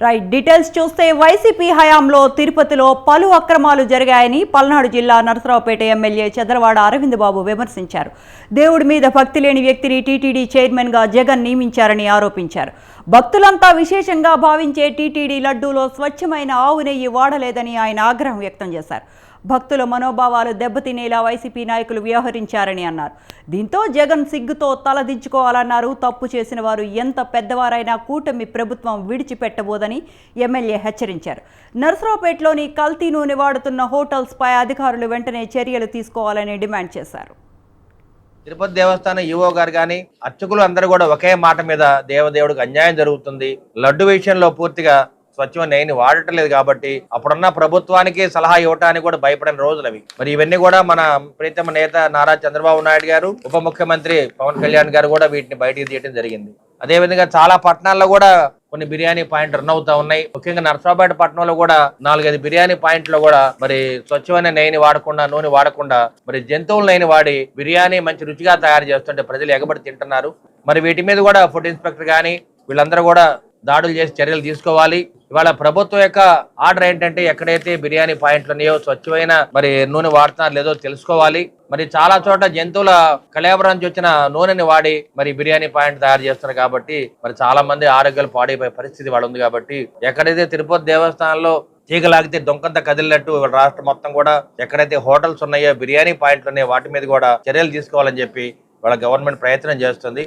Right details చూస్తే YCP హయాంలో తిరుపతిలో పలు అక్రమాలు జరిగాయని పల్నాడు జిల్లా నరసరావుపేట ఎమ్మెల్యే చంద్రవాడ అరవింద్ బాబు విమర్శించారు. దేవుడి మీద భక్తి లేని వ్యక్తిని టీటీడీ చైర్మన్గా జగన్ నియమించారని ఆరోపించారు. భక్తులంతా విశేషంగా భావించే టీటీడీ లడ్డూలో స్వచ్ఛమైన ఆవు నెయ్యి వాడలేదని ఆయన ఆగ్రహం వ్యక్తం చేశారు. భక్తుల మనోభావాలు దెబ్బతినేలా వైసీపీ నాయకులు వ్యవహరించారని అన్నారు. దీంతో జగన్ సిగ్గుతో తలదించుకోవాలన్నారు. తప్పు చేసిన వారు ఎంత పెద్దవారైనా కూటమి ప్రభుత్వం విడిచిపెట్టబోదని ఎమ్మెల్యే హెచ్చరించారు. నరసరావుపేటలోని కల్తీ నూనె వాడుతున్న హోటల్స్పై అధికారులు వెంటనే చర్యలు తీసుకోవాలని డిమాండ్ చేశారు. తిరుపతి దేవస్థానం ఈవో గారు కానీ అర్చకులు అందరూ కూడా ఒకే మాట మీద దేవదేవుడికి అన్యాయం జరుగుతుంది, లడ్డు విషయంలో పూర్తిగా స్వచ్ఛమైన నెయ్యిని వాడటం లేదు కాబట్టి అప్పుడున్న ప్రభుత్వానికి సలహా ఇవ్వడానికి కూడా భయపడిన రోజులు అవి. మరి ఇవన్నీ కూడా మన ప్రీతమ నేత నారా చంద్రబాబు నాయుడు గారు, ఉప ముఖ్యమంత్రి పవన్ కళ్యాణ్ గారు కూడా వీటిని బయటికి తీయడం జరిగింది. అదేవిధంగా చాలా పట్టణాల్లో కూడా కొన్ని బిర్యానీ పాయింట్ రన్ అవుతా ఉన్నాయి. ముఖ్యంగా నరసరావుపేట పట్టణంలో కూడా 4-5 బిర్యానీ పాయింట్లో కూడా మరి స్వచ్ఛమైన నెయ్యిని వాడకుండా, నూనె వాడకుండా మరి జంతువుల నెయ్యిని వాడి బిర్యానీ మంచి రుచిగా తయారు చేస్తుంటే ప్రజలు ఎగబడి తింటున్నారు. మరి వీటి మీద కూడా ఫుడ్ ఇన్స్పెక్టర్ కానీ వీళ్ళందరూ కూడా దాడులు చేసి చర్యలు తీసుకోవాలి. ఇవాళ ప్రభుత్వం యొక్క ఆర్డర్ ఏంటంటే ఎక్కడైతే బిర్యానీ పాయింట్లు ఉన్నాయో స్వచ్ఛమైన మరి నూనె వాడుతున్నారు లేదో తెలుసుకోవాలి. మరి చాలా చోట జంతువుల కళేబరం నుంచి వచ్చిన నూనెని వాడి మరి బిర్యానీ పాయింట్ తయారు చేస్తున్నారు కాబట్టి మరి చాలా మంది ఆరోగ్యాలు పాడైపోయే పరిస్థితి వాడు ఉంది. కాబట్టి ఎక్కడైతే తిరుపతి దేవస్థానంలో తీగలాగితే దొంకంత కదిలినట్టు రాష్ట్రం మొత్తం కూడా ఎక్కడైతే హోటల్స్ ఉన్నాయో, బిర్యానీ పాయింట్లు ఉన్నాయో వాటి మీద కూడా చర్యలు తీసుకోవాలని చెప్పి వాళ్ళ గవర్నమెంట్ ప్రయత్నం చేస్తుంది.